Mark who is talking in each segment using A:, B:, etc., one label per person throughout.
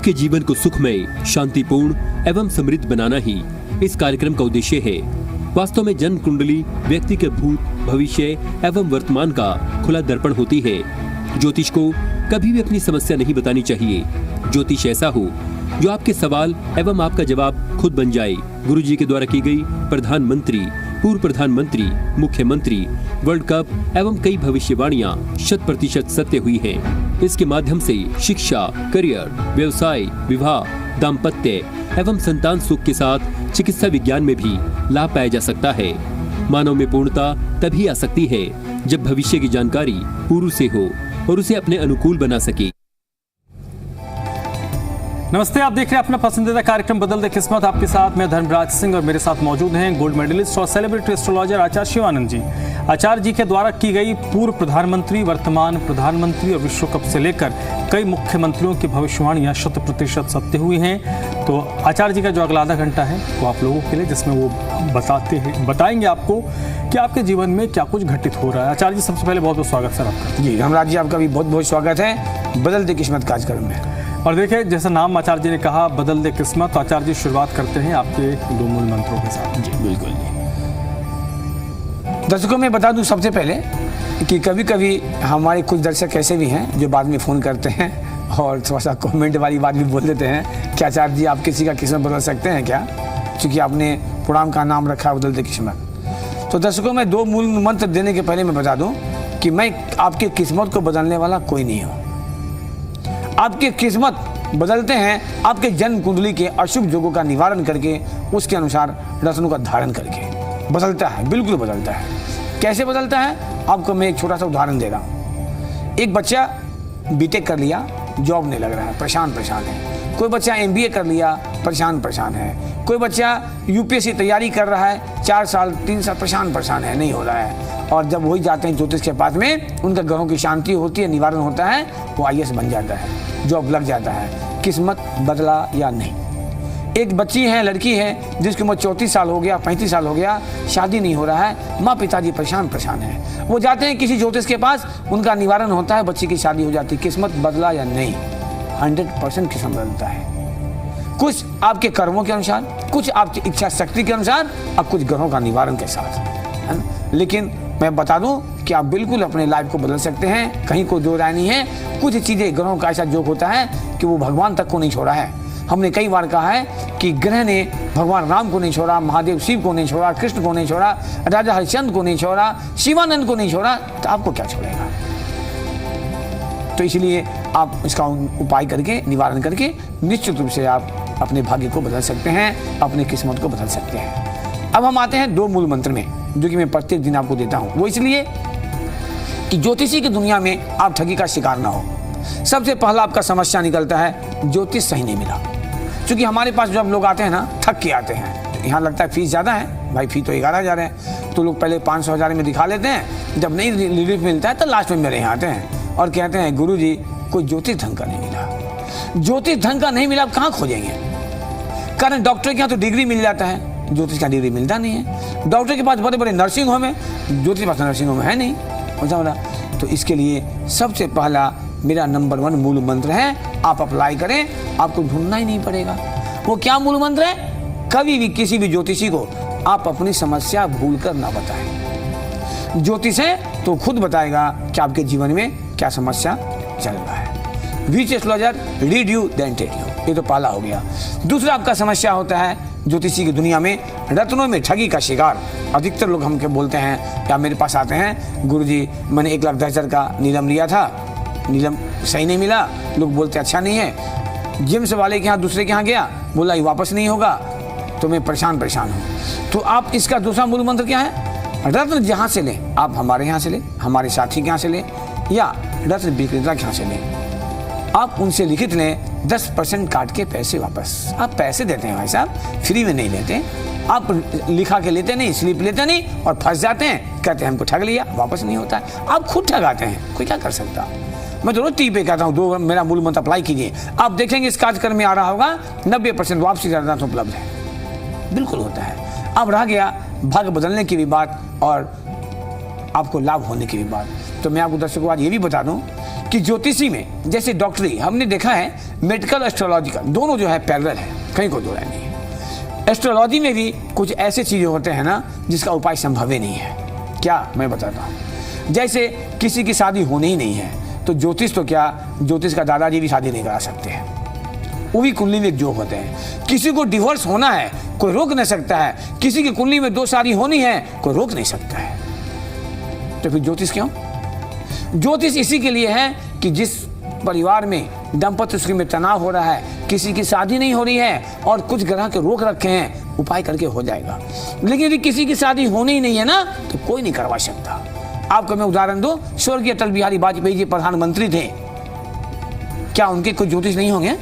A: आपके जीवन को सुखमय, शांतिपूर्ण एवं समृद्ध बनाना ही इस कार्यक्रम का उद्देश्य है। वास्तव में जन्म कुंडली व्यक्ति के भूत, भविष्य एवं वर्तमान का खुला दर्पण होती है। ज्योतिष को कभी भी अपनी समस्या नहीं बतानी चाहिए। ज्योतिष ऐसा हो जो आपके सवाल एवं आपका जवाब खुद बन जाए। गुरुजी के द्वारा की गई प्रधानमंत्री, पूर्व प्रधानमंत्री, मुख्यमंत्री, वर्ल्ड कप एवं कई भविष्यवाणियां 100% सत्य हुई हैं। इसके माध्यम से शिक्षा, करियर, व्यवसाय, विवाह, दाम्पत्य एवं संतान सुख के साथ चिकित्सा विज्ञान में भी लाभ पाया जा सकता है। मानव में पूर्णता तभी आ सकती है जब भविष्य की जानकारी पूर्व से हो और उसे अपने अनुकूल बना सके।
B: नमस्ते, आप देख रहे हैं अपना पसंदीदा कार्यक्रम बदल दे किस्मत। आपके साथ मैं धर्मराज सिंह और मेरे साथ मौजूद हैं गोल्ड मेडलिस्ट और सेलिब्रिटी एस्ट्रोलॉजर आचार्य शिवानंद जी। आचार्य जी के द्वारा की गई पूर्व प्रधानमंत्री, वर्तमान प्रधानमंत्री और विश्व कप से लेकर कई मुख्यमंत्रियों की भविष्यवाणियां 100% सत्य हुई हैं। तो आचार्य जी का जो अगला आधा घंटा है वो आप लोगों के लिए, जिसमें वो बताएंगे आपको कि आपके जीवन में क्या कुछ घटित हो रहा है। आचार्य जी, सबसे पहले बहुत बहुत स्वागत सर आपका।
C: जी धर्मराज जी, आपका भी बहुत बहुत स्वागत है बदल दे किस्मत कार्यक्रम में।
B: और देखिए, जैसा नाम आचार्य जी ने कहा बदल दे किस्मत, तो आचार्य जी शुरुआत करते हैं आपके 2 मूल मंत्रों के साथ।
C: जी बिल्कुल जी। दर्शकों में बता दूं सबसे पहले कि कभी कभी हमारे कुछ दर्शक ऐसे भी हैं जो बाद में फ़ोन करते हैं और थोड़ा सा कमेंट वाली बात भी बोल देते हैं कि आचार्य जी आप किसी का किस्मत बदल सकते हैं क्या, क्योंकि आपने प्रोग्राम का नाम रखा है बदल दे किस्मत। तो दर्शकों में 2 मूल मंत्र देने के पहले मैं बता दूं कि मैं आपकी किस्मत को बदलने वाला कोई नहीं हूँ। आपकी किस्मत बदलते हैं आपके जन्म कुंडली के अशुभ योगों का निवारण करके, उसके अनुसार रत्नों का धारण करके बदलता है, बिल्कुल बदलता है। कैसे बदलता है आपको मैं एक छोटा सा उदाहरण दे रहा हूँ। एक बच्चा बीटेक कर लिया, जॉब नहीं लग रहा है, परेशान है। कोई बच्चा MBA कर लिया, परेशान है। कोई बच्चा UPSC तैयारी कर रहा है, 4 साल 3 साल परेशान है, नहीं हो रहा है। और जब वही जाते हैं ज्योतिष के पास में, उनके ग्रहों की शांति होती है, निवारण होता है, वो IAS बन जाता है, जॉब लग जाता है। किस्मत बदला या नहीं। एक बच्ची है, लड़की है जिसकी उम्र 34 साल हो गया, 35 साल हो गया, शादी नहीं हो रहा है, माँ पिताजी परेशान है। वो जाते हैं किसी ज्योतिष के पास, उनका निवारण होता है, बच्ची की शादी हो जाती है। किस्मत बदला या नहीं? 100% किस्मत बदलता है। कुछ आपके कर्मों के अनुसार, कुछ आपकी इच्छा शक्ति के अनुसार और कुछ ग्रहों का निवारण के साथ, है ना। लेकिन मैं बता दूं कि आप बिल्कुल अपने लाइफ को बदल सकते हैं, कहीं कोई दो राय नहीं है। कुछ चीज़ें ग्रहों का ऐसा जोग होता है कि वो भगवान तक को नहीं छोड़ा है। हमने कई बार कहा है कि ग्रह ने भगवान राम को नहीं छोड़ा, महादेव शिव को नहीं छोड़ा, कृष्ण को नहीं छोड़ा, राजा हरिश्चंद्र को नहीं छोड़ा, शिवानंद को नहीं छोड़ा, तो आपको क्या छोड़ेगा। तो इसलिए आप इसका उपाय करके, निवारण करके निश्चित रूप से आप अपने भाग्य को बदल सकते हैं, अपनी किस्मत को बदल सकते हैं। अब हम आते हैं 2 मूल मंत्र में, जो कि मैं प्रत्येक दिन आपको देता हूं। वो इसलिए कि ज्योतिषी की दुनिया में आप ठगी का शिकार ना हो। सबसे पहला आपका समस्या निकलता है ज्योतिष सही नहीं मिला। क्योंकि हमारे पास जब लोग आते हैं ना, थक के आते हैं, तो यहाँ लगता है फीस ज़्यादा है, भाई फी तो 11,000 है, तो लोग पहले 500,000 में दिखा लेते हैं। जब नहीं रिलीफ मिलता है तो लास्ट में मेरे यहाँ आते हैं और कहते हैं गुरुजी कोई ज्योतिष ढंग का नहीं मिला। ज्योतिष ढंग का नहीं मिला, आप कहाँ खोजेंगे? कारण डॉक्टर के यहाँ तो डिग्री मिल जाता है, ज्योतिष का डिग्री मिलता नहीं है। डॉक्टर के पास बड़े बड़े नर्सिंग होम है, ज्योतिष के पास नर्सिंग होम है नहीं, समझा। तो इसके लिए सबसे पहला मेरा नंबर 1 मूल मंत्र है, आप अप्लाई करें, आपको ढूंढना ही नहीं पड़ेगा। वो क्या मूल मंत्र है? कभी भी किसी भी ज्योतिषी को आप अपनी समस्या भूलकर ना बताएं। ज्योतिष है तो खुद बताएगा कि आपके जीवन में क्या समस्या चल रहा है। Which astrologer read you then tell you, ये तो पहला हो गया। दूसरा आपका समस्या होता है ज्योतिषी की दुनिया में रत्नों में ठगी का शिकार। अधिकतर लोग हमके बोलते हैं या मेरे पास आते हैं, गुरुजी मैंने 1,10,000 का नीलम लिया था, नीलम सही नहीं मिला, लोग बोलते अच्छा नहीं है। जिम्स वाले के यहाँ दूसरे के यहाँ गया, बोला ये वापस नहीं होगा, तो मैं परेशान हूँ। तो आप इसका दूसरा मूल मंत्र क्या है? रत्न जहाँ से लें, आप हमारे यहाँ से लें, हमारे साथी के यहाँ से लें, या रत्न विक्रेता के यहाँ से लें, आप उनसे लिखित लें 10% काट के पैसे वापस। आप पैसे देते हैं भाई साहब, फ्री में नहीं लेते। आप लिखा के लेते नहीं, स्लिप लेते नहीं और फंस जाते हैं, कहते हैं हमको ठग लिया, वापस नहीं होता है। आप खुद ठगाते हैं, कोई क्या कर सकता। मैं तो रोज टीवी पे कहता हूँ 2 मेरा मूल मंत्र अप्लाई कीजिए, आप देखेंगे इस कार्यक्रम में आ रहा होगा 90% वापसी का रत्न उपलब्ध है, बिल्कुल होता है। अब रह गया भाग्य बदलने की भी बात और आपको लाभ होने की भी बात। तो मैं आपको दर्शकों आज ये भी बता दूं कि ज्योतिषी में जैसे डॉक्टरी हमने देखा है, मेडिकल एस्ट्रोलॉजिकल दोनों जो है पैरेलल है, कहीं कोई दो राय नहीं है। एस्ट्रोलॉजी में भी कुछ ऐसे चीज़ें होते हैं ना जिसका उपाय संभव ही नहीं है। क्या मैं बताता हूँ, जैसे किसी की शादी होनी ही नहीं है तो ज्योतिष तो क्या, ज्योतिष का दादाजी भी शादी नहीं करा सकते हैं, वो भी कुंडली में जोग होते हैं। किसी को डिवोर्स होना है कोई रोक नहीं सकता है, किसी की कुंडली में 2 शादी होनी है कोई रोक नहीं सकता है। तो फिर ज्योतिष क्यों? ज्योतिष इसी के लिए है कि जिस परिवार में दाम्पत्य सुख में तनाव हो रहा है, किसी की शादी नहीं हो रही है और कुछ ग्रह के रोक रखे हैं, उपाय करके हो जाएगा। लेकिन यदि किसी की शादी होनी ही नहीं है ना तो कोई नहीं करवा सकता। आपको मैं उदाहरण दूं, स्वर्गीय अटल बिहारी वाजपेयी जी प्रधानमंत्री थे, क्या उनके कोई ज्योतिष नहीं होंगे?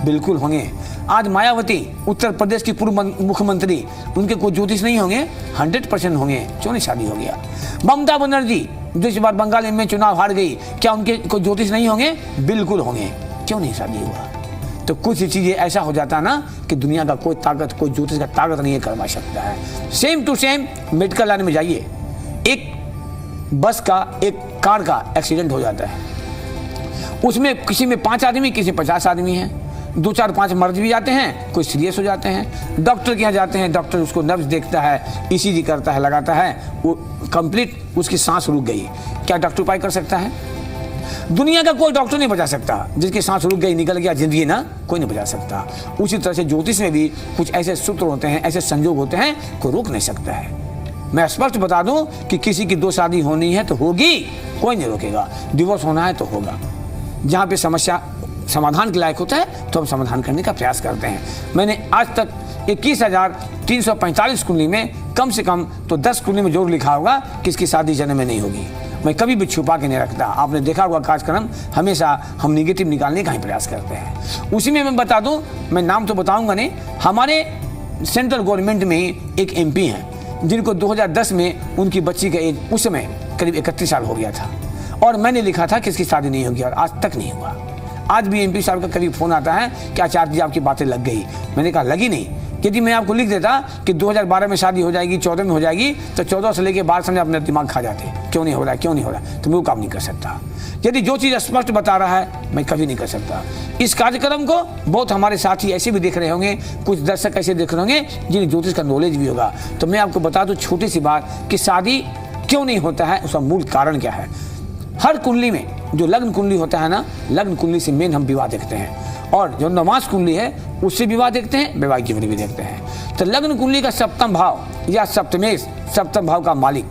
C: बिल्कुल होंगे। आज मायावती उत्तर प्रदेश की पूर्व मुख्यमंत्री, उनके कोई ज्योतिष नहीं होंगे? 100% होंगे। क्यों नहीं शादी हो गया? ममता बनर्जी जो इस बार बंगाल में चुनाव हार गई, क्या उनके कोई ज्योतिष नहीं होंगे? बिल्कुल होंगे। क्यों नहीं शादी हुआ? तो कुछ चीजें ऐसा हो जाता ना कि दुनिया का कोई ताकत, कोई ज्योतिष का ताकत नहीं करवा सकता है। Same to same medical line में जाइए, एक बस का एक कार का एक्सीडेंट हो जाता है, उसमें किसी में 5 आदमी, किसी में 50 आदमी हैं, 2 4 5 मर्ज भी जाते हैं, कोई सीरियस हो जाते हैं। डॉक्टर के यहाँ जाते हैं, डॉक्टर उसको नब्ज देखता है, ईसीजी करता है, लगाता है, वो कंप्लीट उसकी सांस रुक गई। क्या डॉक्टर उपाय कर सकता है? दुनिया का कोई डॉक्टर नहीं बचा सकता। जिसकी सांस रुक गई, निकल गया जिंदगी ना, कोई नहीं बचा सकता। उसी तरह से ज्योतिष में भी कुछ ऐसे सूत्र होते हैं, ऐसे संयोग होते हैं, कोई रोक नहीं सकता है। मैं स्पष्ट बता दूं कि किसी की 2 शादी होनी है तो होगी, कोई नहीं रोकेगा। डिवोर्स होना है तो होगा। जहाँ पे समस्या समाधान के लायक होता है तो हम समाधान करने का प्रयास करते हैं। मैंने आज तक 21,345 कुंडली में कम से कम तो 10 कुंडली में जरूर लिखा होगा कि इसकी शादी जन्म में नहीं होगी। मैं कभी भी छुपा के नहीं रखता। आपने देखा होगा कार्यक्रम, हमेशा हम निगेटिव निकालने का ही प्रयास करते हैं। उसी में मैं बता दूं, मैं नाम तो बताऊंगा नहीं, हमारे सेंट्रल गवर्नमेंट में एक MP हैं जिनको 2010 में उनकी बच्ची का एज उस समय करीब 31 साल हो गया था और मैंने लिखा था कि इसकी शादी नहीं होगी और आज तक नहीं हुआ। आज भी MP साहब का कभी फोन आता है कि आचार्य जी आपकी बातें लग गई। मैंने कहा लगी नहीं। यदि मैं आपको लिख देता कि 2012 में शादी हो जाएगी, 14 में हो जाएगी, तो 14 से लेके 12 समझ अपने दिमाग खा जाते, क्यों नहीं हो रहा है, क्यों नहीं हो रहा है, तो मैं वो काम नहीं कर सकता। यदि जो चीज़ स्पष्ट बता रहा है मैं कभी नहीं कर सकता। इस कार्यक्रम को बहुत हमारे साथी ऐसे भी देख रहे होंगे, कुछ दर्शक ऐसे देख रहे होंगे जिन्हें ज्योतिष का नॉलेज भी होगा। तो मैं आपको बता दूं छोटी सी बात कि शादी क्यों नहीं होता है, उसका मूल कारण क्या है। हर कुंडली में जो लग्न कुंडली होता है ना, लग्न कुंडली से मेन हम विवाह देखते हैं, और जो नवास कुंडली है उससे विवाह देखते हैं, वैवाहिक जीवन भी देखते हैं। तो लग्न कुंडली का सप्तम भाव या सप्तमेश, सप्तम भाव का मालिक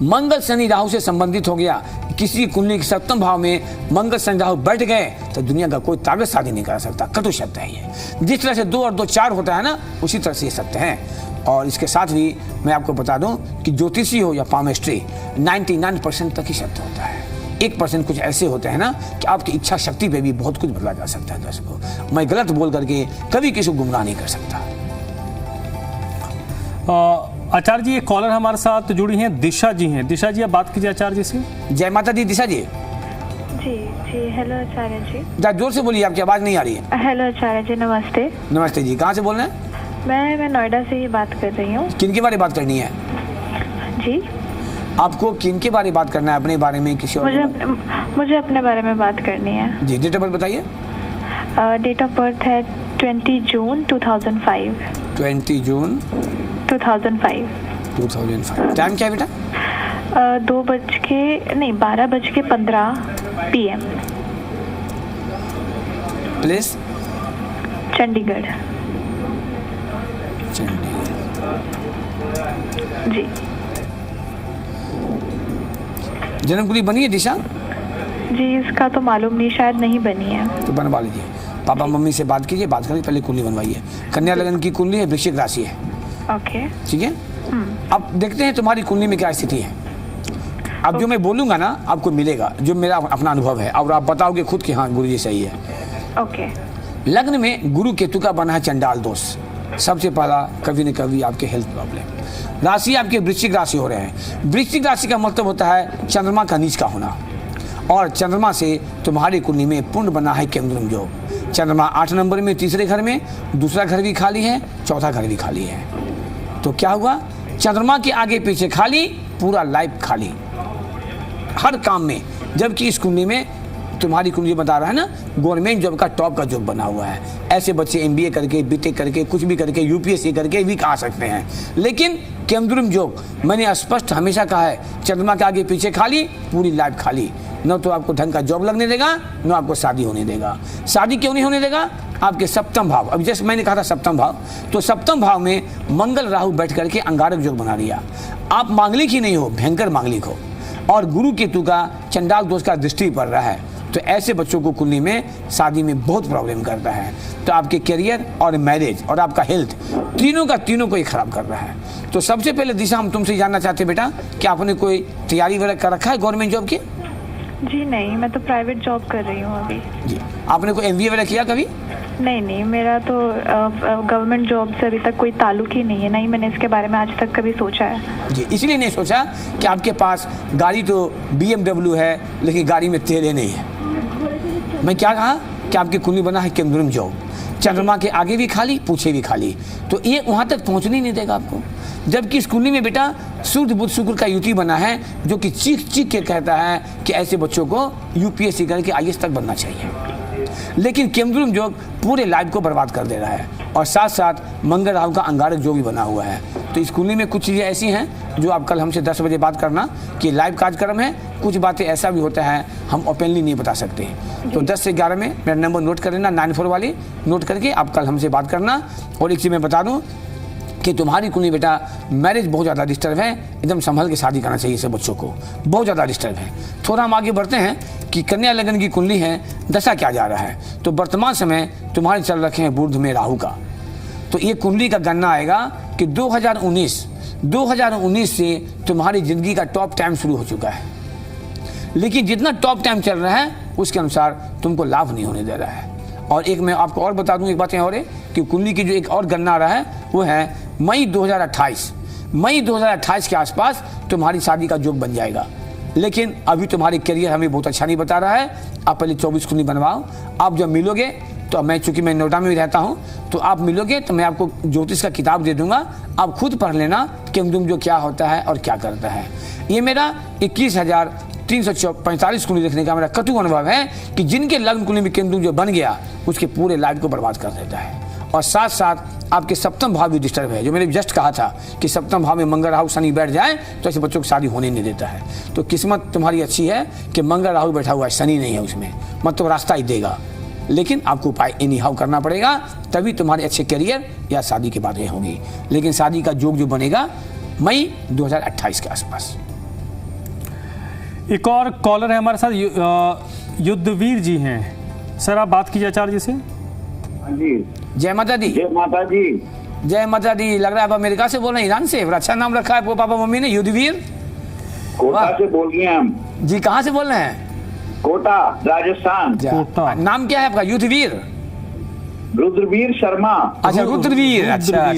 C: मंगल शनि राहु से संबंधित हो गया। किसी कुंडली के सप्तम भाव में मंगल शनि राहु बैठ गए तो दुनिया का कोई ताकत शादी नहीं कर सकता। कटु शब्द है ये। जिस तरह से 2 और 2 4 होता है ना, उसी तरह से ये सत्य है। और इसके साथ भी मैं आपको बता दूं कि ज्योतिषी हो या पामेस्ट्री 99% तक ही सत्य होता है। 1% कुछ ऐसे होते हैं ना कि आपकी इच्छा शक्ति पे भी बहुत कुछ बदला जा सकता है। दर्शकों, मैं गलत बोल करके कभी किसी को गुमराह नहीं कर सकता।
B: आचार्य जी, एक कॉलर हमारे साथ जुड़ी हैं, दिशा जी हैं। दिशा जी, आप बात कीजिए आचार्य जी से।
C: जय माता दी। दिशा जी।
D: जी जी, हेलो आचार्य जी।
C: जरा जोर से बोलिए, आपकी आवाज नहीं आ रही है।
D: हेलो आचार्य जी, नमस्ते।
C: नमस्ते जी, कहाँ से बोल रहे हैं?
D: मैं नोएडा से ही बात कर रही हूँ।
C: किन के बारे में बात करनी है
D: जी?
C: आपको किन के बारे में बात करना है? अपने बारे में, किसी और?
D: मुझे अपने बारे में बात करनी है
C: जी। डेट ऑफ बर्थ बताइए।
D: डेट ऑफ बर्थ है 20 जून 2005।
C: 20 जून
D: 2005।
C: टाइम क्या है बेटा?
D: 12:15 PM।
C: प्लेस?
D: चंडीगढ़। जी।
C: जन्म कुंडली बनी है दिशा?
D: जी, इसका तो मालूम नहीं, शायद नहीं बनी है।
C: तो बनवा लीजिए। पापा मम्मी से बात कीजिए, बात करके पहले कुंडली बनवाइए। कन्या लगन की कुंडली है, वृश्चिक राशि है।
D: ओके,
C: ठीक है। अब देखते हैं तुम्हारी कुंडली में क्या स्थिति है। अब जो मैं बोलूंगा ना आपको मिलेगा, जो मेरा अपना अनुभव है, और आप बताओगे खुद कि हाँ गुरुजी सही है।
D: ओके।
C: लग्न में गुरु केतु का बना है चंडाल दोष। सबसे पहला कभी न कभी आपके हेल्थ प्रॉब्लम। राशि आपके वृश्चिक राशि हो रहे हैं। वृश्चिक राशि का मतलब होता है चंद्रमा का नीच का होना, और चंद्रमा से तुम्हारी कुंडली में पूर्ण बना है केंद्रम योग। चंद्रमा 8 नंबर में, तीसरे घर में, दूसरा घर भी खाली है, चौथा घर भी खाली है। तो क्या हुआ? चंद्रमा के आगे पीछे खाली, पूरा लाइफ खाली। हर काम में जबकि इस कुंडली में तुम्हारी कुंडली बता रहा है ना, गवर्नमेंट जॉब का टॉप का जॉब बना हुआ है। ऐसे बच्चे एमबीए करके, बीटेक करके, कुछ भी करके, यूपीएससी करके भी आ सकते हैं। लेकिन केंद्रुम जॉब, मैंने स्पष्ट हमेशा कहा है, चंद्रमा के आगे पीछे खाली, पूरी लाइफ खाली। न तो आपको ढंग का जॉब लगने देगा, न आपको शादी होने देगा। शादी क्यों नहीं होने देगा? आपके सप्तम भाव, अब जैसे मैंने कहा था सप्तम भाव, तो सप्तम भाव में मंगल राहु बैठ करके अंगारक योग बना दिया। आप मांगलिक ही नहीं हो, भयंकर मांगलिक हो, और गुरु केतु का चंडाल दोष का दृष्टि पड़ रहा है। तो ऐसे बच्चों को कुंडली में शादी में बहुत प्रॉब्लम करता है। तो आपके करियर और मैरिज और आपका हेल्थ, तीनों का तीनों को ही खराब कर रहा है। तो सबसे पहले दिशा हम तुमसे जानना चाहते हैं बेटा कि आपने कोई तैयारी वगैरह कर रखा है गवर्नमेंट जॉब की?
D: जी नहीं, मैं तो प्राइवेट जॉब कर रही हूँ अभी।
C: जी। आपने कोई एमबीए वगैरह किया कभी?
D: नहीं, मेरा तो गवर्नमेंट जॉब से अभी तक कोई ताल्लुक ही नहीं है, नहीं मैंने इसके बारे में आज तक कभी सोचा है। जी,
C: इसलिए नहीं सोचा कि आपके पास गाड़ी तो BMW है, लेकिन गाड़ी में तेल नहीं है। मैं क्या कहा कि आपकी कुंडली बना है केंद्रुम जॉब, चंद्रमा के आगे भी खाली, पीछे भी खाली, तो ये वहाँ तक पहुँचने नहीं देगा आपको। जबकि इस कुंडली में बेटा सूर्य बुध शुक्र का युति बना है, जो कि चीख चीख के कहता है कि ऐसे बच्चों को यूपीएससी करके आईएएस तक बनना चाहिए। लेकिन केंद्रुम योग पूरे लाइफ को बर्बाद कर दे रहा है, और साथ साथ मंगल राहु का अंगारक योग भी बना हुआ है। तो इस कुंडली में कुछ चीज़ें ऐसी हैं जो आप कल हमसे 10 बजे बात करना कि लाइव कार्यक्रम है, कुछ बातें ऐसा भी होता है हम ओपनली नहीं बता सकते। तो 10 से 11 में मेरा नंबर नोट कर लेना, 94 वाली नोट करके आप कल हमसे बात करना। और एक चीज़ मैं बता दूँ कि तुम्हारी कुंडली बेटा मैरिज बहुत ज़्यादा डिस्टर्ब है, एकदम संभल के शादी करना चाहिए। सब बच्चों को बहुत ज़्यादा डिस्टर्ब है। थोड़ा हम आगे बढ़ते हैं कि कन्या लगन की कुंडली है, दशा क्या जा रहा है। तो वर्तमान समय तुम्हारे चल रखे हैं बुध में राहु का। तो ये कुंडली का गणना आएगा कि 2019 से तुम्हारी ज़िंदगी का टॉप टाइम शुरू हो चुका है, लेकिन जितना टॉप टाइम चल रहा है उसके अनुसार तुमको लाभ नहीं होने दे रहा है। और एक मैं आपको और बता दूं, एक बात यहाँ और है कि कुंडली की जो एक और गणना आ रहा है वो है मई 2028 के आसपास तुम्हारी शादी का योग बन जाएगा। लेकिन अभी तुम्हारी करियर हमें बहुत अच्छा नहीं बता रहा है। आप पहले 24 कुंडली बनवाओ। आप जब मिलोगे तो मैं चूंकि मैं नोएडा में भी रहता हूँ, तो आप मिलोगे तो मैं आपको ज्योतिष का किताब दे दूंगा, आप खुद पढ़ लेना केंद्रुम जो क्या होता है और क्या करता है। ये मेरा 21,345 कुंडली देखने का मेरा कटु अनुभव है कि जिनके लग्न कुंडली में केंद्रुम जो बन गया उसके पूरे लाइफ को बर्बाद कर देता है। और साथ साथ आपके सप्तम भाव भी डिस्टर्ब है, जो मैंने जस्ट कहा था कि सप्तम भाव में मंगल राहु शनि बैठ जाए तो ऐसे बच्चों की शादी होने नहीं देता है। तो किस्मत तुम्हारी अच्छी है कि मंगल राहु बैठा हुआ है, शनि नहीं है उसमें, मतलब रास्ता ही देगा। लेकिन आपको उपाय एनी हाउ करना पड़ेगा, तभी तुम्हारे अच्छे करियर या शादी की बातें होंगी। लेकिन शादी का योग जो बनेगा मई 2028 के आसपास।
B: एक और कॉलर है हमारे साथ, युद्धवीर जी हैं। सर आप बात कीजिए आचार्य जी से।
E: जी,
C: जय माता दी।
E: जय माता जी।
C: जय माता दी। लग रहा है आप अमेरिका से बोल रहे हैं, ईरान से। बड़ा अच्छा नाम रखा है आपको पापा मम्मी ने, युद्धवीर।
E: कोटा से बोल रहे हैं हम।
C: जी, कहाँ से बोल रहे हैं?
E: कोटा, राजस्थान।
B: कोटा।
C: नाम क्या है आपका? युद्धवीर
E: रुद्रवीर शर्मा।
C: अच्छा, रुद्रवीर। अच्छा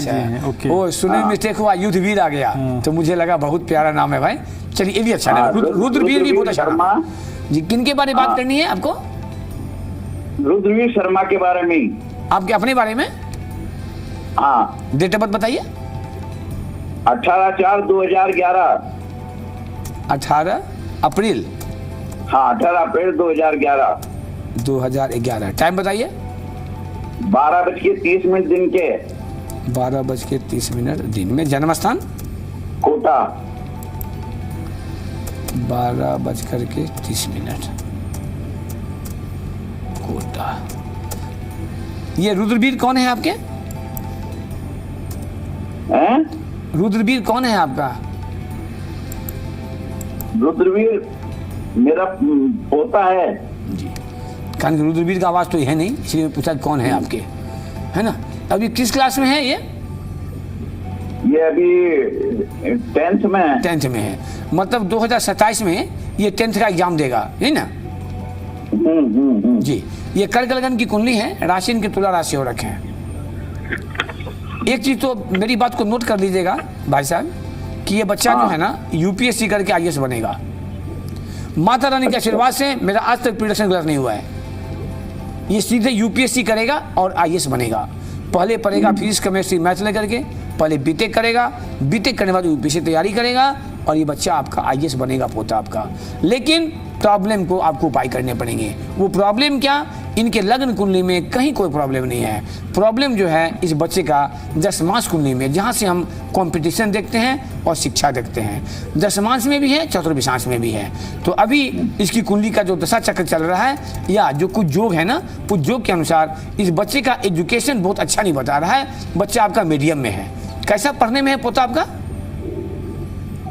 B: ओके।
C: ओ, सुनने में मिस्टेक हुआ, युद्धवीर आ गया तो मुझे लगा बहुत प्यारा नाम है भाई। चलिए, ये भी अच्छा है। रुद्रवीर भी बहुत अच्छा
E: शर्मा
C: जी। किन के बारे में बात करनी है आपको?
E: रुद्रवीर शर्मा के बारे में।
C: आपके अपने बारे में?
E: हाँ।
C: डेट ऑफ बर्थ बताइए।
E: 18/4/2011।
C: 18 अप्रैल।
E: हाँ, 18 अप्रैल 2011।
C: 2011। टाइम बताइए।
E: 12:30 दिन के।
C: 12:30 दिन में। जन्म स्थान?
E: कोटा।
C: 12:30 कोटा। ये रुद्रवीर कौन है आपके?
E: हैं?
C: रुद्रवीर कौन है आपका?
E: रुद्रवीर मेरा पोता है
C: जी। कारण रुद्रवीर का आवाज तो है नहीं, इसलिए पूछा कौन है आपके, है ना। अभी किस क्लास में है ये?
E: अभी 10th में है।
C: 10th में है, मतलब 2027 में ये 10th का एग्जाम देगा, है ना। जी। ये कर्क लगन की कुंडली है, राशि इनकी तुला राशि हो रखे हैं। एक चीज तो मेरी बात को नोट कर लीजिएगा भाई साहब कि ये बच्चा जो है ना यूपीएससी करके आईएएस बनेगा। माता रानी के आशीर्वाद से मेरा आज तक प्रिडिक्शन गलत नहीं हुआ है। ये सीधे यूपीएससी करेगा और आईएएस बनेगा। पहले पढ़ेगा फिजिक्स केमिस्ट्री मैथ लेकर के, पहले बीटेक करेगा, बीटेक करने के बाद यूपीएससी तैयारी करेगा और ये बच्चा आपका आईएएस बनेगा, पोता आपका। लेकिन प्रॉब्लम को आपको उपाय करने पड़ेंगे। वो प्रॉब्लम क्या? इनके लग्न कुंडली में कहीं कोई प्रॉब्लम नहीं है। प्रॉब्लम जो है इस बच्चे का दशमांश कुंडली में, जहाँ से हम कंपटीशन देखते हैं और शिक्षा देखते हैं। दशमांश में भी है, चतुर्विशांश में भी है। तो अभी इसकी कुंडली का जो दशा चक्र चल रहा है या जो कुछ योग है ना, उस योग के अनुसार इस बच्चे का एजुकेशन बहुत अच्छा नहीं बता रहा है। बच्चा आपका मीडियम में है। कैसा पढ़ने में है पोता आपका?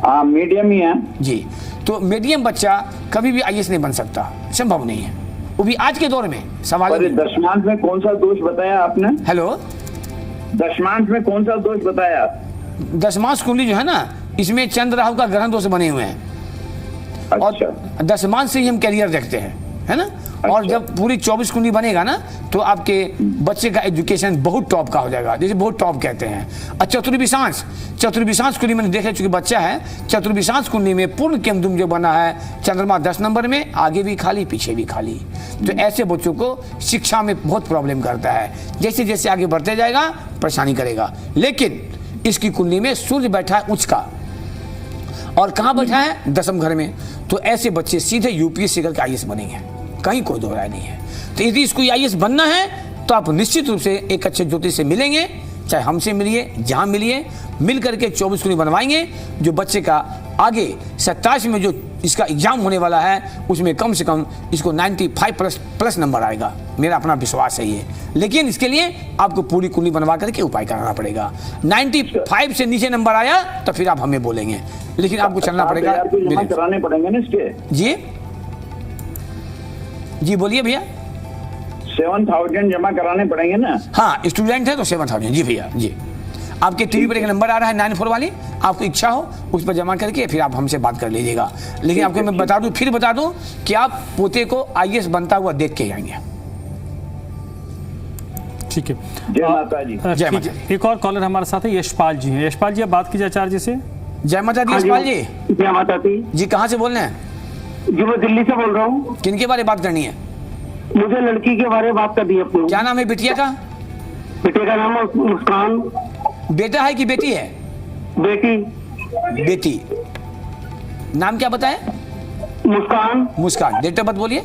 E: हाँ, मीडियम ही है
C: जी। तो मीडियम बच्चा कभी भी आईएएस नहीं बन सकता, संभव नहीं है, वो भी आज के दौर में। सवाल
E: पर दशमांश में कौन सा दोष बताया आपने?
C: हेलो,
E: दशमांश में कौन सा दोष बताया?
C: दशमांश कुंडली जो है ना, इसमें चंद्र राहु का ग्रहण दोष बने हुए हैं। और
E: अच्छा।
C: दशमांश से ही हम कैरियर देखते हैं, है ना। और
E: अच्छा।
C: जब पूरी 24 कुंडली बनेगा ना, तो आपके बच्चे का एजुकेशन बहुत टॉप का हो जाएगा, जैसे बहुत टॉप कहते हैं। और चतुर्विशांश, चतुर्विशांश कुंडली मैंने देखा, चूंकि बच्चा है, चतुर्विशांश कुंडली में पूर्ण केमदुम जो बना है, चंद्रमा 10 नंबर में, आगे भी खाली पीछे भी खाली। तो ऐसे बच्चों को शिक्षा में बहुत प्रॉब्लम करता है। जैसे जैसे आगे बढ़ते जाएगा परेशानी करेगा। लेकिन इसकी कुंडली में सूर्य बैठा है उच्च का, और कहाँ बैठा है? दसम घर में। तो ऐसे बच्चे सीधे यूपीएससी करके आईएएस बनेंगे, कहीं कोई दो राय नहीं है। तो यदि इसको आईएएस बनना है तो आप निश्चित रूप से एक अच्छे ज्योतिष से मिलेंगे, चाहे हमसे मिलिए, जहां मिलिए, मिल करके 24 कुंडली बनवाएंगे। जो बच्चे का आगे 27 में जो इसका एग्जाम होने वाला है, उसमें कम से कम इसको 95 प्लस नंबर आएगा, मेरा अपना विश्वास है ये। लेकिन इसके लिए आपको पूरी कुंडली बनवा करके उपाय कराना पड़ेगा। 95 से नीचे नंबर आया तो फिर आप हमें बोलेंगे, लेकिन आपको चलना पड़ेगा।
E: जमा कराने पड़ेंगे ना इसके?
C: जी जी बोलिए भैया।
E: 7,000 जमा कराने पड़ेंगे ना?
C: हाँ, स्टूडेंट है तो 7,000। जी भैया जी। आपके टीवी पर एक नंबर आ रहा है 94 वाली, आपको इच्छा हो उस पर जमा करके फिर आप हमसे बात कर लीजिएगा। लेकिन आपको मैं बता दूं, फिर बता दूं कि आप पोते को आईएएस बनता हुआ देख के आएंगे।
B: ठीक है,
E: जय माता जी।
C: जय
B: ठीक
C: माता
B: है। एक और कॉलर हमारे साथ है, यशपाल जी हैं। यशपाल जी, आप बात कीजिए आचार्य जी से।
C: जय माता दी। यशपाल जी,
F: जय माता दी
C: जी कहाँ से बोल रहे हैं?
F: जी, मैं दिल्ली से बोल रहा हूँ।
C: किनके बारे में बात करनी है?
F: मुझे लड़की के बारे में बात करनी है अपनी।
C: क्या नाम है बिटिया का?
F: बेटे का नाम है मुस्कान।
C: बेटा है कि बेटी है?
F: बेटी।
C: बेटी। नाम क्या बताए?
F: मुस्कान।
C: मुस्कान। डेट ऑफ बर्थ बोलिए।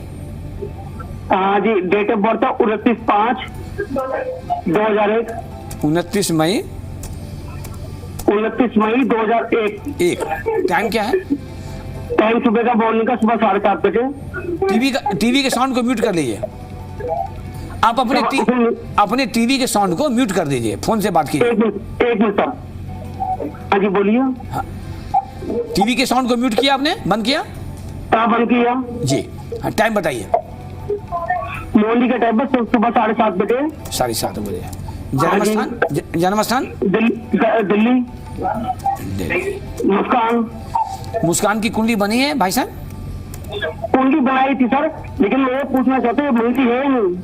F: हाँ जी, डेट ऑफ बर्थ है 29/5/2001।
C: 29 मई
F: 29 मई 2001।
C: टाइम क्या है?
F: टाइम सुबह का, मॉर्निंग का, सुबह 4:30 बजे।
C: टीवी के साउंड को म्यूट कर लीजिए। आप अपने टीवी के साउंड को म्यूट कर दीजिए, फोन से बात कीजिए।
F: एक मिनट सर। हाँ जी बोलिए।
C: टीवी के साउंड को म्यूट किया आपने? बंद किया?
F: हाँ, बंद किया
C: जी। हाँ, टाइम बताइए।
F: मॉर्निंग का टाइम है सुबह 7:30 बजे।
C: 7:30 बजे। जन्मस्थान? जन्मस्थान
F: दिल्ली। मुस्कान।
C: मुस्कान की कुंडली बनी है भाई साहब?
F: कुंडली बनाई थी सर, लेकिन मैं ये पूछना चाहता हूँ मिलती है नहीं।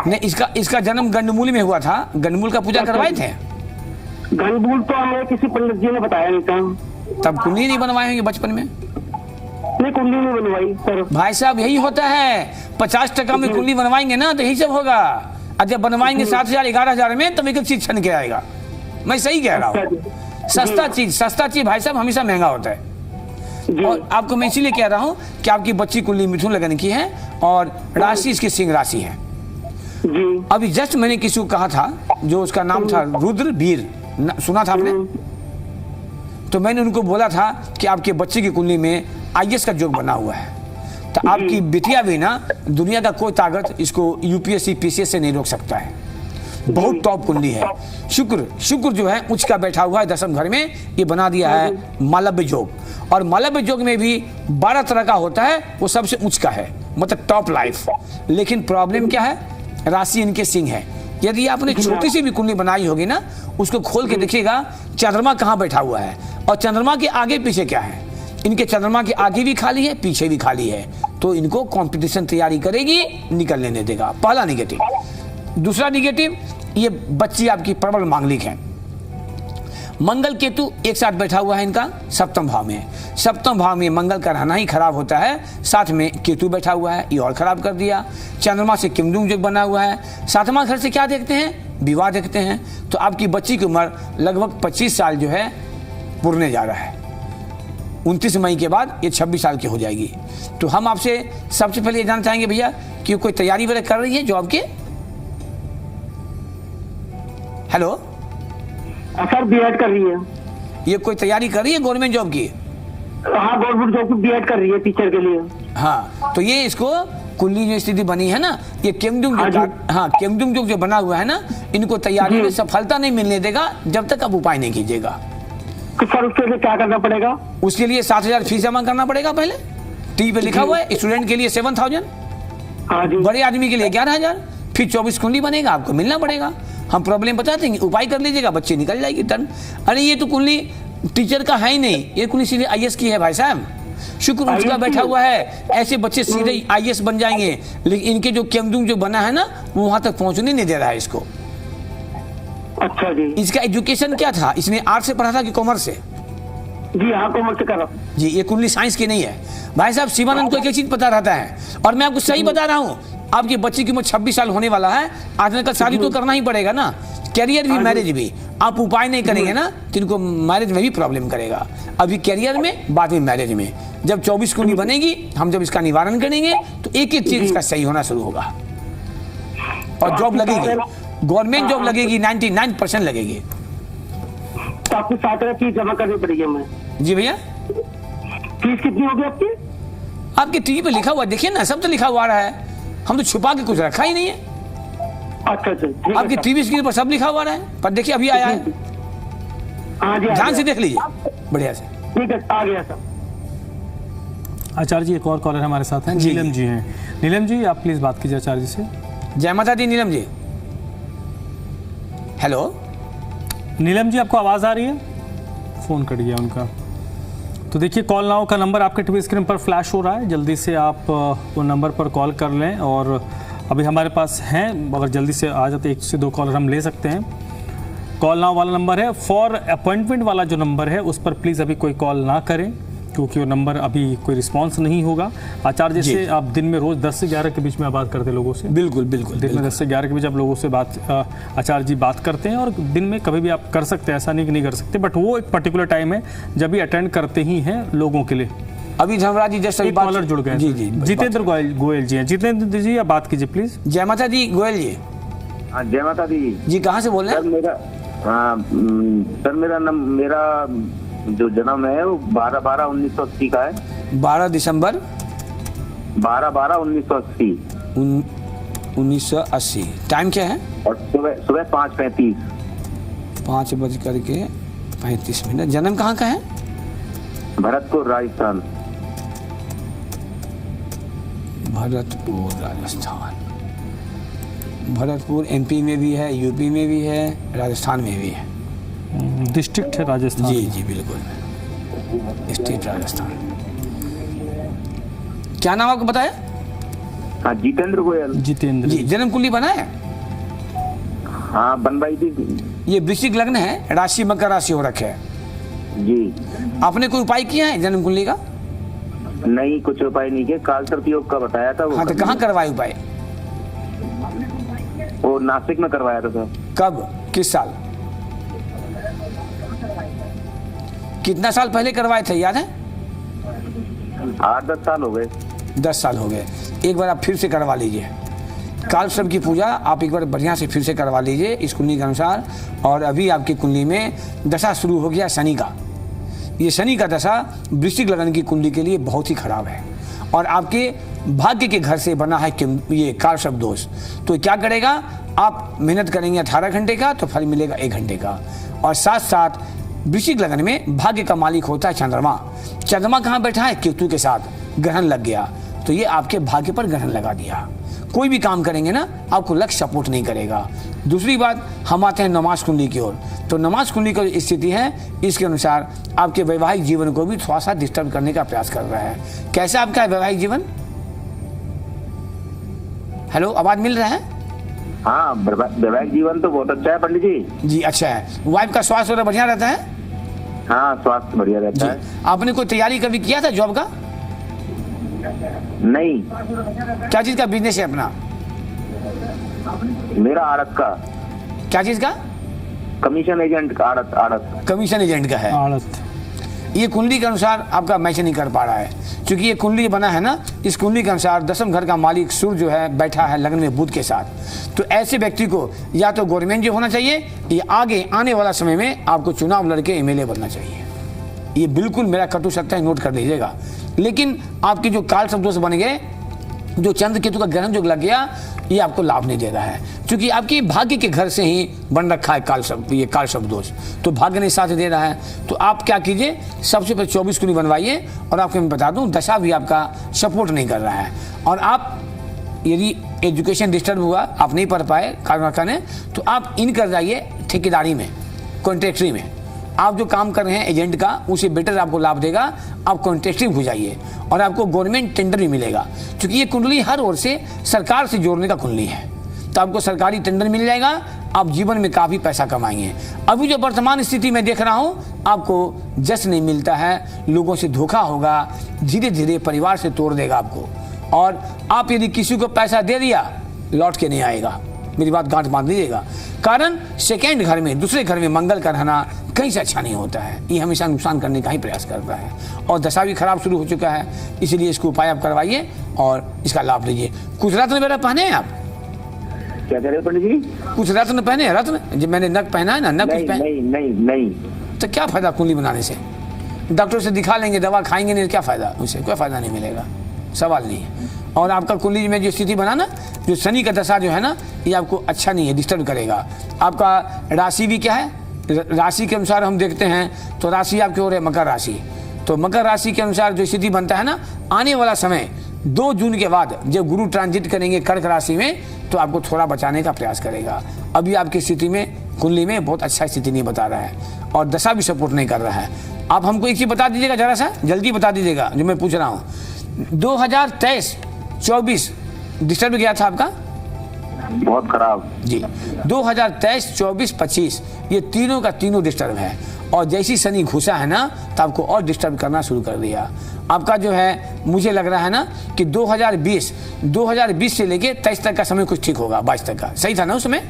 C: नहीं, इसका जन्म गंडमूल में हुआ था। गंडमूल का पूजा करवाए थे?
F: गंडमूल तो हमें किसी पंडित जी ने बताया नहीं था।
C: तब कुंडली नहीं बनवाए होंगे बचपन में?
F: नहीं, कुंडली नहीं बनवाई सर।
C: भाई साहब यही होता है, 50% में कुंडली बनवाएंगे ना तो यही सब होगा। और जब बनवाएंगे 7,000 11,000 में तब एक चीज छन के आएगा। मैं सही कह रहा हूँ। सस्ता चीज भाई साहब हमेशा महंगा होता है। और आपको मैं इसीलिए कह रहा हूँ कि आपकी बच्ची कुंडली मिथुन लगन की है और राशि इसकी सिंह राशि है।
F: जी।
C: अभी जस्ट मैंने किसी को कहा था, जो उसका नाम था रुद्र वीर, सुना था आपने? तो मैंने उनको बोला था कि आपके बच्चे की कुंडली में आईएएस का योग बना हुआ है। तो आपकी बिटिया भी ना, दुनिया का कोई ताकत इसको यूपीएससी पीसीएस से नहीं रोक सकता है। बहुत टॉप कुंडली है। शुक्र जो है उच्च का बैठा हुआ है दसम घर में, ये बना दिया है मालव्य योग। और मालव्य योग में भी 12 तरह का होता है, वो सबसे उच्च का है, मतलब टॉप लाइफ। लेकिन प्रॉब्लम क्या है? राशि इनके सिंह है। यदि आपने छोटी सी भी कुंडली बनाई होगी ना, उसको खोल के देखिएगा चंद्रमा कहाँ बैठा हुआ है और चंद्रमा के आगे पीछे क्या है। इनके चंद्रमा के आगे भी खाली है, पीछे भी खाली है। तो इनको कंपटीशन तैयारी करेगी, निकल लेने देगा। पहला निगेटिव। दूसरा निगेटिव, ये बच्ची आपकी प्रबल मांगलिक है। मंगल केतु एक साथ बैठा हुआ है इनका सप्तम भाव में। सप्तम भाव में मंगल का रहना ही खराब होता है, साथ में केतु बैठा हुआ है, ये और खराब कर दिया। चंद्रमा से किमडुंग योग बना हुआ है। सातवां घर से क्या देखते हैं? विवाह देखते हैं। तो आपकी बच्ची की उम्र लगभग 25 साल जो है पूरने जा रहा है। 29 मई के बाद ये 26 साल की हो जाएगी। तो हम आपसे सबसे पहले ये जानना चाहेंगे भैया कि कोई तैयारी वगैरह कर रही है जॉब की? हेलो
F: सर बीएड कर रही है।
C: ये कोई तैयारी कर रही है गवर्नमेंट जॉब की?
F: हाँ गवर्नमेंट जॉब की बीएड कर रही है टीचर के लिए।
C: हाँ, तो ये इसको कुंडली जो स्थिति बनी है ना, ये केमडुंग केमडुंग जो बना हुआ है ना, इनको तैयारी में सफलता नहीं मिलने देगा जब तक आप उपाय नहीं कीजिएगा।
F: तो सर उसके लिए क्या करना पड़ेगा?
C: उसके लिए 7,000 फीस जमा करना पड़ेगा। पहले टी पे लिखा हुआ है, स्टूडेंट के लिए 7,000,
F: हाँ जी।
C: बड़े आदमी के लिए 11,000, फिर 24 कुंडली बनेगा, आपको मिलना पड़ेगा। हम प्रॉब्लम बता देंगे, उपाय कर लीजिएगा, बच्चे निकल जाएगी टर्न। अरे ये तो कुंडली टीचर का है ही नहीं, ये कुंडली सीधे IAS की है भाई साहब। शुक्र उसका बैठा हुआ है, ऐसे बच्चे सीधे IAS बन जाएंगे। लेकिन इनके जो केमडुंग जो बना है ना, वो वहां तक पहुंचने नहीं दे रहा है इसको।
F: अच्छा जी।
C: इसका एजुकेशन क्या था? इसने आर्ट से पढ़ा था कि कॉमर्स से?
F: जी हाँ कॉमर्स से करा।
C: जी, ये कुंडली साइंस की नहीं है भाई साहब। शिवानंद को एक चीज पता रहता है, और मैं आपको सही बता रहा हूँ, आपके बच्चे की उम्र 26 साल होने वाला है। आज कल शादी तो करना ही पड़ेगा ना, कैरियर भी मैरिज भी। आप उपाय नहीं करेंगे ना तो इनको मैरिज में भी प्रॉब्लम करेगा। अभी कैरियर में, बाद में मैरिज में। जब 24 कुंडली बनेगी, हम जब इसका निवारण करेंगे तो एक एक चीज इसका सही होना शुरू होगा और जॉब लगेगी, गवर्नमेंट जॉब लगेगी, 99% लगेगी।
F: तो आपको 7,000 फीस जमा करनी पड़ेगी हमें?
C: जी भैया।
F: फीस कितनी होगी आपकी?
C: आपके टीवी पे लिखा हुआ देखिए ना, सब तो लिखा हुआ आ रहा है, हम तो छुपा के कुछ रखा ही नहीं है।
F: अच्छा अच्छा।
C: आपकी टीवी स्क्रीन पर सब लिखा हुआ रहा है, पर देखिए अभी आया है,
F: हाँ जी,
C: ध्यान से देख लीजिए बढ़िया से।
F: ठीक है, आ गया सर।
B: आचार्य जी एक और कॉलर हमारे साथ हैं,
C: जी।
B: नीलम जी हैं। नीलम जी आप प्लीज बात कीजिए आचार्य जी से।
C: जय माता दी नीलम जी। हेलो
B: नीलम जी आपको आवाज़ आ रही है? फ़ोन कट गया उनका। तो देखिए कॉल नाउ का नंबर आपके टीवी स्क्रीन पर फ्लैश हो रहा है, जल्दी से आप वो नंबर पर कॉल कर लें। और अभी हमारे पास हैं, अगर जल्दी से आ जाते 1 से 2 कॉलर हम ले सकते हैं। कॉल नाउ वाला नंबर है, फॉर अपॉइंटमेंट वाला जो नंबर है उस पर प्लीज़ अभी कोई कॉल ना करें, क्योंकि वो नंबर अभी कोई रिस्पांस नहीं होगा। आचार्य जैसे आप दिन में रोज़ 10 से 11 के बीच में बात करते हैं लोगों से?
C: बिल्कुल बिल्कुल।
B: दिन में 10 से 11 के बीच आप लोगों से बात आचार्य जी बात करते हैं, और दिन में कभी भी आप कर सकते हैं, ऐसा नहीं कि नहीं कर सकते, बट वो एक पर्टिकुलर टाइम है जब भी अटेंड करते ही हैं लोगों के लिए।
C: अभी धर्मराज जी जैसे
B: एक कॉलर जुड़ गए।
C: जी जी।
B: जितेंद्र गोयल जी हैं। जितेंद्र जी आप बात कीजिए प्लीज।
C: जय माता दी गोयल जी।
E: हाँ, जय माता दी
C: जी, कहाँ से बोल रहे
E: सर।
C: हैं?
E: मेरा जो जन्म है वो 12/12/1980 का है।
C: 12 दिसंबर
E: 12/12/1980
C: 1980। टाइम क्या है?
E: और सुबह 5:35।
C: 5:35। जन्म कहाँ का है?
E: भरतपुर राजस्थान।
C: भरतपुर राजस्थान। भरतपुर MP में भी है, UP में भी है, राजस्थान में भी है।
B: डिस्ट्रिक्ट है राजस्थान।
C: जी जी बिल्कुल, स्टेट राजस्थान। क्या नाम आपको बताया?
E: हाँ, जितेंद्र गोयल।
B: जितेंद्र
C: जी। जन्म कुंडली बना है?
E: हाँ, बनवाई थी।
C: ये वृश्चिक लग्न है, राशि मकर राशि हो रखे है
E: जी।
C: आपने कोई उपाय किया है जन्म कुंडली का?
E: नहीं, कुछ उपाय नहीं किया। काल सर्प योग का बताया था वो।
C: हाँ, तो कहाँ करवाए उपाय?
E: वो नासिक में करवाया था सर।
C: कब, किस साल, कितना साल पहले करवाए थे, याद है?
E: 8-10 साल हो गए।
C: 10 साल हो गए। एक बार आप फिर से करवा लीजिए। काल सर्प की पूजा आप एक बार बढ़िया से फिर से करवा लीजिए इस कुंडली के अनुसार। और अभी आपकी कुंडली में दशा शुरू हो गया शनि का। ये शनि का दशा वृश्चिक लगन की कुंडली के लिए बहुत ही खराब है, और आपके भाग्य के घर से बना है कि ये काल सर्प दोष। तो क्या करेगा, आप मेहनत करेंगे 18 घंटे का तो फल मिलेगा 1 घंटे का। और साथ साथ वृश्चिक लगन में भाग्य का मालिक होता है चंद्रमा। चंद्रमा कहाँ बैठा है? केतु के साथ ग्रहण लग गया, तो ये आपके भाग्य पर ग्रहण लगा दिया। कोई भी काम करेंगे ना, आपको लक्ष्य सपोर्ट नहीं करेगा। दूसरी बात, हम आते हैं नमाज कुंडली की ओर। तो नमाज कुंडली की स्थिति है, इसके अनुसार आपके वैवाहिक जीवन को भी थोड़ा सा डिस्टर्ब करने का प्रयास कर रहा है। कैसा आपका है वैवाहिक जीवन? हेलो, आवाज मिल रहा है?
E: हाँ, वैवाहिक जीवन तो बहुत अच्छा है पंडित जी।
C: जी अच्छा है। वाइफ का स्वास्थ्य वगैरह बढ़िया रहता है?
E: हाँ, स्वास्थ्य बढ़िया रहता
C: जी।
E: है।
C: आपने कोई तैयारी कभी किया था जॉब का?
E: नहीं,
C: क्या चीज का बिजनेस है अपना?
E: मेरा आड़त का,
C: क्या चीज का?
E: कमीशन एजेंट का, आड़त।
C: कमीशन एजेंट का है।
B: आड़त।
C: ये कुंडली के अनुसार आपका मैच नहीं कर पा रहा है, क्योंकि ये कुंडली बना है ना, इस कुंडली के अनुसार दसम घर का मालिक सूर्य जो है बैठा है लग्न में बुध के साथ। तो ऐसे व्यक्ति को या तो गवर्नमेंट जो होना चाहिए या आगे आने वाला समय में आपको चुनाव लड़के एमएलए बनना चाहिए। ये बिल्कुल मेरा कटु सत्य है, नोट कर लीजिएगा। लेकिन आपके जो काल शब्दों बन गए, जो चंद्र केतु का ग्रहण जो लग गया, ये आपको लाभ नहीं दे रहा है, क्योंकि आपकी भाग्य के घर से ही बन रखा है काल शब्द, ये काल शब्द दोष, तो भाग्य नहीं साथ दे रहा है। तो आप क्या कीजिए, सबसे पहले 24 कुंडली बनवाइए। और आपको मैं बता दूं, दशा भी आपका सपोर्ट नहीं कर रहा है। और आप यदि एजुकेशन डिस्टर्ब हुआ, आप नहीं पढ़ पाए कारण ने, तो आप इन कर जाइए ठेकेदारी में, कॉन्ट्रैक्टरी में। आप जो काम कर रहे हैं एजेंट का, उसे बेटर आपको लाभ देगा। आप कॉन्ट्रैक्टरी हो जाइए और आपको गवर्नमेंट टेंडर भी मिलेगा, क्योंकि ये कुंडली हर ओर से सरकार से जोड़ने का कुंडली है। तो आपको सरकारी टेंडर मिल जाएगा, आप जीवन में काफ़ी पैसा कमाएंगे। अभी जो वर्तमान स्थिति में देख रहा हूँ, आपको जश्न नहीं मिलता है, लोगों से धोखा होगा, धीरे धीरे परिवार से तोड़ देगा आपको। और आप यदि किसी को पैसा दे दिया, लौट के नहीं आएगा। मेरी बात गांठ बांध लीजिएगा। कारण सेकेंड घर में, दूसरे घर में मंगल का रहना कहीं से अच्छा नहीं होता है। ये हमेशा नुकसान करने का ही प्रयास करता है, और दशा भी खराब शुरू हो चुका है। इसलिए इसको उपाय आप करवाइए और इसका लाभ लीजिए। कुछ रत्न वगैरह पहने हैं आप?
E: क्या कह रहे हो पंडित जी?
C: कुछ रत्न पहने हैं? रत्न जो मैंने नग पहना है ना, नग कुछ पहने?
E: नहीं।
C: तो क्या फायदा कुंडली बनाने से? डॉक्टर से दिखा लेंगे, दवा खाएंगे नहीं, क्या फायदा? उससे कोई फायदा नहीं मिलेगा, सवाल नहीं है। और आपका कुंडली में जो स्थिति बना ना, जो शनि का दशा जो है ना, ये आपको अच्छा नहीं है, डिस्टर्ब करेगा। आपका राशि भी क्या है, राशि के अनुसार हम देखते हैं तो राशि आपकी हो रही है मकर राशि। तो मकर राशि के अनुसार जो स्थिति बनता है ना, आने वाला समय 2 जून के बाद जब गुरु ट्रांजिट करेंगे कर्क राशि में, तो आपको थोड़ा बचाने का प्रयास करेगा। अभी आपकी स्थिति में, कुंडली में बहुत अच्छा स्थिति नहीं बता रहा है, और दशा भी सपोर्ट नहीं कर रहा है। आप हमको एक चीज बता दीजिएगा, जरा सा जल्दी बता दीजिएगा जो मैं पूछ रहा हूँ। 2023-24 डिस्टर्ब गया था आपका?
E: बहुत खराब
C: जी। 2023, 24, 25 ये तीनों का तीनों डिस्टर्ब है। और जैसी शनि घुसा है ना, तो आपको और डिस्टर्ब करना शुरू कर दिया। आपका जो है, मुझे लग रहा है ना कि 2020 से लेके 23 तक का समय कुछ ठीक होगा, 22 तक का सही था ना उसमें?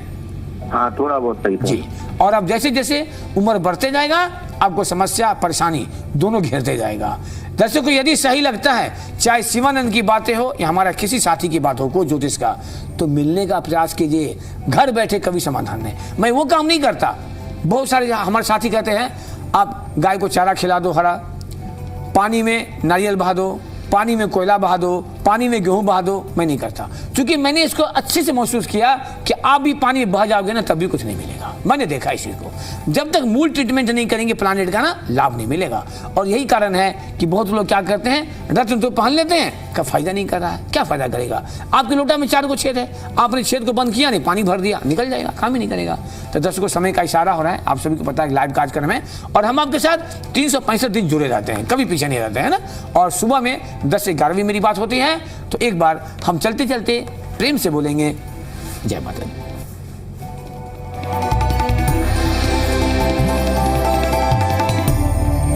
E: हाँ, थोड़ा बहुत सही था
C: जी। और अब जैसे जैसे उम्र बढ़ते जाएगा, आपको समस्या परेशानी दोनों घेरते जाएगा। दर्शकों, यदि सही लगता है, चाहे शिवानंद की बातें हो या हमारा किसी साथी की बात हो, को ज्योतिष का, तो मिलने का प्रयास कीजिए। घर बैठे कभी समाधान नहीं। मैं वो काम नहीं करता। बहुत सारे हमारे साथी कहते हैं, आप गाय को चारा खिला दो हरा, पानी में नारियल बहा दो, पानी में कोयला बहा दो, पानी में गेहूं बहा दो। मैं नहीं करता, क्योंकि मैंने इसको अच्छे से महसूस किया कि आप भी पानी में बह जाओगे ना, तब भी कुछ नहीं मिलेगा। मैंने देखा इसी को। जब तक मूल ट्रीटमेंट नहीं करेंगे प्लानेट का ना, लाभ नहीं मिलेगा। और यही कारण है कि बहुत लोग क्या करते हैं, रत्न तो पहन लेते हैं, का फायदा नहीं कर रहा है। क्या फायदा करेगा? आपके लोटा में 4 छेद है, आपने छेद को बंद किया नहीं, पानी भर दिया, निकल जाएगा, काम ही नहीं करेगा। तो दर्शकों, समय का इशारा हो रहा है, आप सभी को पता है लाइव कार्यक्रम है, और हम आपके साथ 365 दिन जुड़े रहते हैं, कभी पीछे नहीं रहते हैं ना। और सुबह में 10 से 11 मेरी बात होती है। तो एक बार हम चलते चलते प्रेम से बोलेंगे, जय माता दी।